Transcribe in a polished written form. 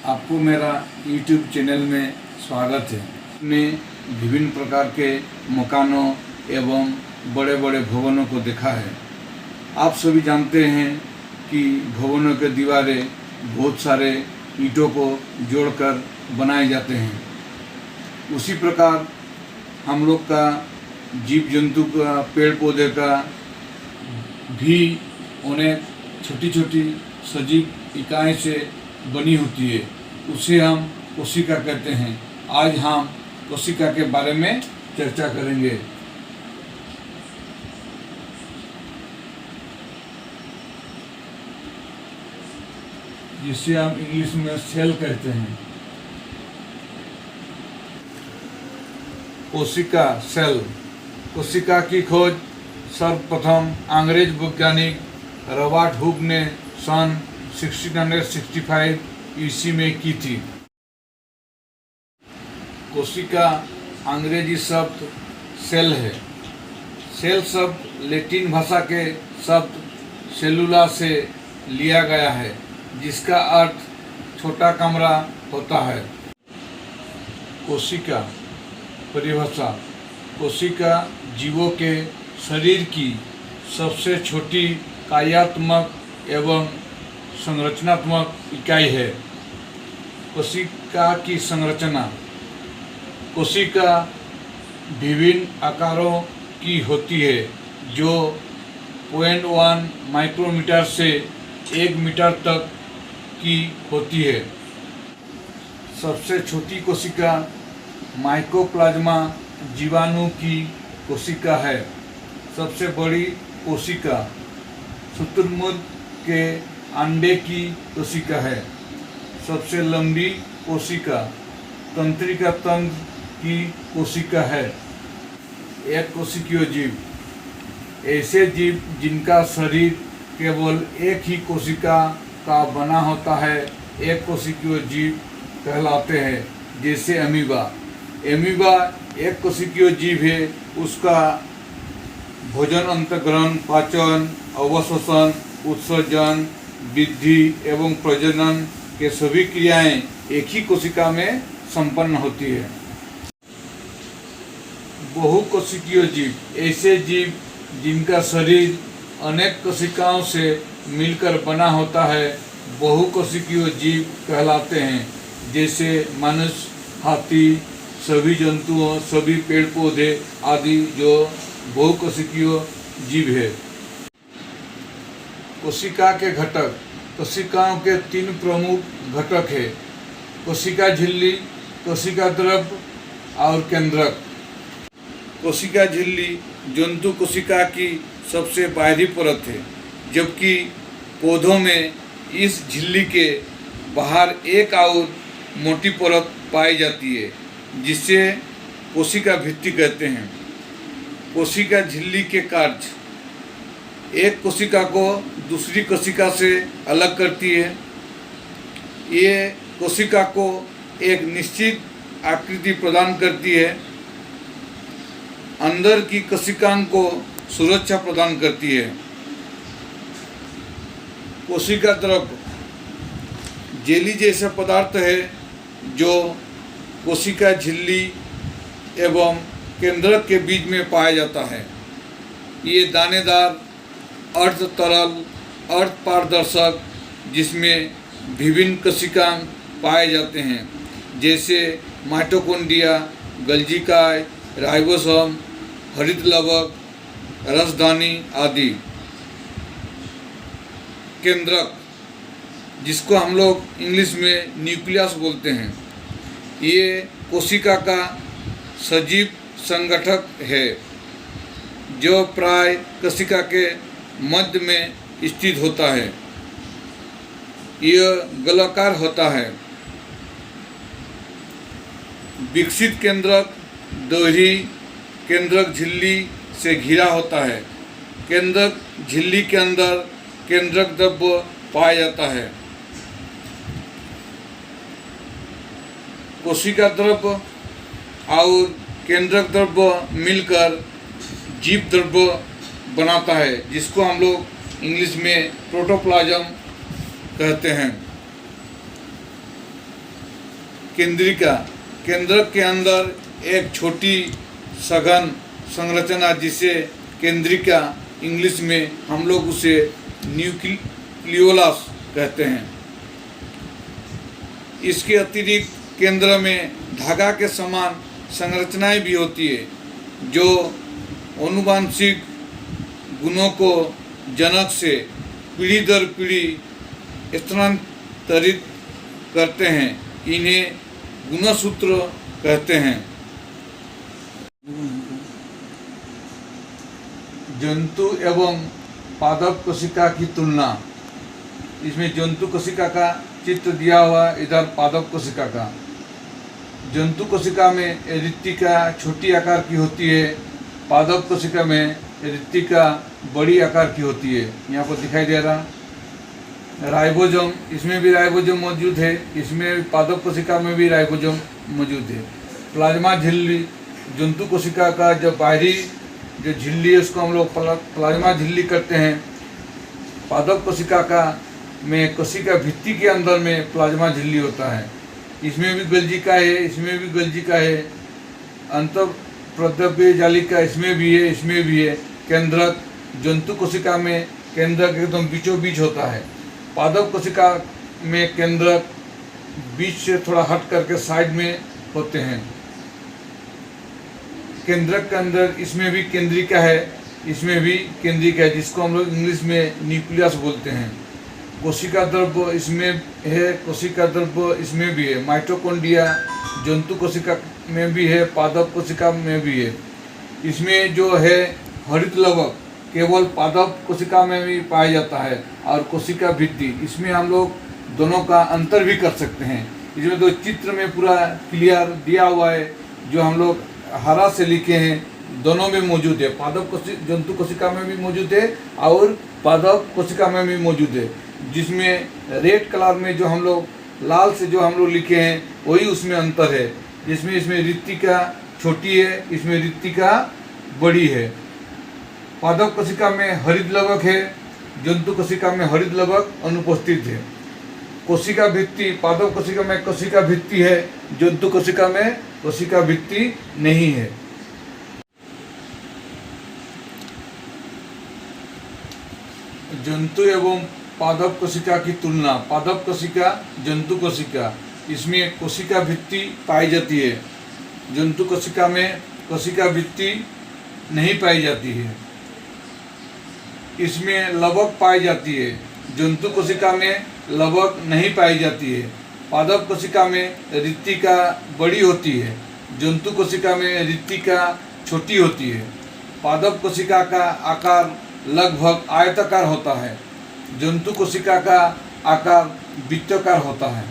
आपको मेरा YouTube channel में स्वागत है। ने विभिन्न प्रकार के मकानों एवं बड़े बड़े भवनों को देखा है। आप सभी जानते हैं कि भवनों के दीवारें बहुत सारे ईंटों को जोड़कर बनाए जाते हैं। उसी प्रकार हम लोग का जीव जंतु का पेड़ पौधे का भी अनेक छोटी छोटी सजीव इकाई से बनी होती है, उसे हम कोशिका कहते हैं। आज हम कोशिका के बारे में चर्चा करेंगे। जिसे हम इंग्लिश में सेल कहते हैं। कोशिका सेल। कोशिका की खोज सर्वप्रथम अंग्रेज वैज्ञानिक रॉबर्ट हुक ने सन 1665 ईस्वी में की थी। कोशिका अंग्रेजी शब्द सेल है। सेल शब्द लैटिन भाषा के शब्द सेलुला से लिया गया है, जिसका अर्थ छोटा कमरा होता है। कोशिका परिभाषा। कोशिका जीवों के शरीर की सबसे छोटी कार्यात्मक एवं संरचनात्मक इकाई है। कोशिका की संरचना। कोशिका विभिन्न आकारों की होती है, जो 0.1 माइक्रोमीटर से 1 मीटर तक की होती है। सबसे छोटी कोशिका माइकोप्लाज्मा जीवाणु की कोशिका है। सबसे बड़ी कोशिका शुतुरमुर्ग के अंडे की कोशिका है। सबसे लंबी कोशिका तंत्रिका तंत्र की कोशिका है। एक कोशिकीय जीव। ऐसे जीव जिनका शरीर केवल एक ही कोशिका का बना होता है, एक कोशिकीय जीव कहलाते हैं, जैसे अमीबा। अमीबा एक कोशिकीय जीव है। उसका भोजन अंतःग्रहण, पाचन, अवशोषण, उत्सर्जन, वृद्धि एवं प्रजनन के सभी क्रियाएं एक ही कोशिका में संपन्न होती है। बहुकोशिकीय जीव। ऐसे जीव जिनका शरीर अनेक कोशिकाओं से मिलकर बना होता है, बहुकोशिकीय जीव कहलाते हैं, जैसे मनुष्य, हाथी, सभी जंतुओं, सभी पेड़ पौधे आदि जो बहुकोशिकीय जीव है। कोशिका के घटक। कोशिकाओं के 3 प्रमुख घटक है: कोशिका झिल्ली, कोशिका द्रव्य और केंद्रक। कोशिका झिल्ली जंतु कोशिका की सबसे बाहरी परत है, जबकि पौधों में इस झिल्ली के बाहर एक और मोटी परत पाई जाती है, जिसे कोशिका भित्ति कहते हैं। कोशिका झिल्ली के कार्य। एक कोशिका को दूसरी कोशिका से अलग करती है। ये कोशिका को एक निश्चित आकृति प्रदान करती है। अंदर की कोशिकाओं को सुरक्षा प्रदान करती है। कोशिका द्रव्य जेली जैसा पदार्थ है, जो कोशिका झिल्ली एवं केंद्रक के बीच में पाया जाता है। ये दानेदार, अर्ध तरल, अर्ध पारदर्शक, जिसमें विभिन्न कोशिकाएं पाए जाते हैं, जैसे माइटोकॉन्ड्रिया, गल्जिकाय, राइबोसोम, हरित लवक, रसदानी आदि। केंद्रक, जिसको हम लोग इंग्लिश में न्यूक्लियस बोलते हैं, ये कोशिका का सजीव संगठक है, जो प्राय कोशिका के मध्य में स्थित होता है। यह गोलाकार होता है। विकसित केंद्रक दोहरी केंद्रक झिल्ली से घिरा होता है। केंद्रक झिल्ली के अंदर केंद्रक द्रव्य पाया जाता है। कोशिका द्रव्य और केंद्रक द्रव्य मिलकर जीव द्रव्य बनाता है, जिसको हम लोग इंग्लिश में प्रोटोप्लाज्म कहते हैं। केंद्रिका, केंद्रक के अंदर एक छोटी सघन संरचना जिसे केंद्रिका इंग्लिश में हम लोग उसे न्यूक्लियोलस कहते हैं। इसके अतिरिक्त केंद्र में धागा के समान संरचनाएं भी होती है जो आनुवंशिक गुणों को जनक से पीढ़ी दर पीढ़ी स्थानांतरित करते हैं। इन्हें गुणसूत्र कहते हैं। जंतु एवं पादप कोशिका की तुलना। इसमें जंतु कोशिका का चित्र दिया हुआ, इधर पादप कोशिका का। जंतु कोशिका में रिक्तिका छोटी आकार की होती है, पादप कोशिका में रिक्तिका बड़ी आकार की होती है। यहाँ पर दिखाई दे रहा राइबोसोम, इसमें भी राइबोसोम मौजूद है, इसमें पादप कोशिका में भी राइबोसोम मौजूद है। प्लाज्मा झिल्ली, जंतु कोशिका का जो बाहरी जो झिल्ली है उसको हम लोग प्लाज्मा झिल्ली करते हैं। पादप कोशिका का में कोशिका भित्ति के अंदर में प्लाज्मा झिल्ली होता है। इसमें भी गल्जिका है, इसमें भी गल्जिका है। अंतःप्रद्रव्य जालिका इसमें भी है, इसमें भी है। केंद्रक, जंतु कोशिका में केंद्रक एकदम बीचों बीच होता है। पादप कोशिका में केंद्रक बीच से थोड़ा हट करके साइड में होते हैं। केंद्रक के अंदर इसमें भी केंद्रिका है, इसमें भी केंद्रिका है, जिसको हम लोग इंग्लिश में न्यूक्लियस बोलते हैं। कोशिका द्रव्य इसमें है, कोशिका द्रव्य इसमें भी है। माइटोकॉन्ड्रिया जंतु कोशिका में भी है, पादप कोशिका में भी है। इसमें जो है हरित लवक केवल पादप कोशिका में भी पाया जाता है और कोशिका भित्ति, इसमें हम लोग दोनों का अंतर भी कर सकते हैं। इसमें तो चित्र में पूरा क्लियर दिया हुआ है, जो हम लोग हरा से लिखे हैं, दोनों में मौजूद है। पादप जंतु कोशिका में भी मौजूद है और पादप कोशिका में भी मौजूद है। जिसमें रेड कलर में जो हम लोग लाल से जो हम लोग लिखे हैं वही उसमें अंतर है। जिसमें इसमें रिक्तिका छोटी है, इसमें रिक्तिका बड़ी है। पादप कोशिका में हरित लवक है, जंतु कोशिका में हरित लवक अनुपस्थित है। कोशिका भित्ति, पादप कोशिका में कोशिका भित्ति है, जंतु कोशिका में कोशिका भित्ति नहीं है। जंतु एवं पादप कोशिका की तुलना। पादप कोशिका, जंतु कोशिका, इसमें कोशिका भित्ति पाई जाती है। जंतु कोशिका में कोशिका भित्ति नहीं पाई जाती है। इसमें लवक पाई जाती है, जंतु कोशिका में लवक नहीं पाई जाती है। पादप कोशिका में रिक्तिका बड़ी होती है, जंतु कोशिका में रिक्तिका छोटी होती है। पादप कोशिका का आकार लगभग आयताकार होता है, जंतु कोशिका का आकार वृत्ताकार होता है।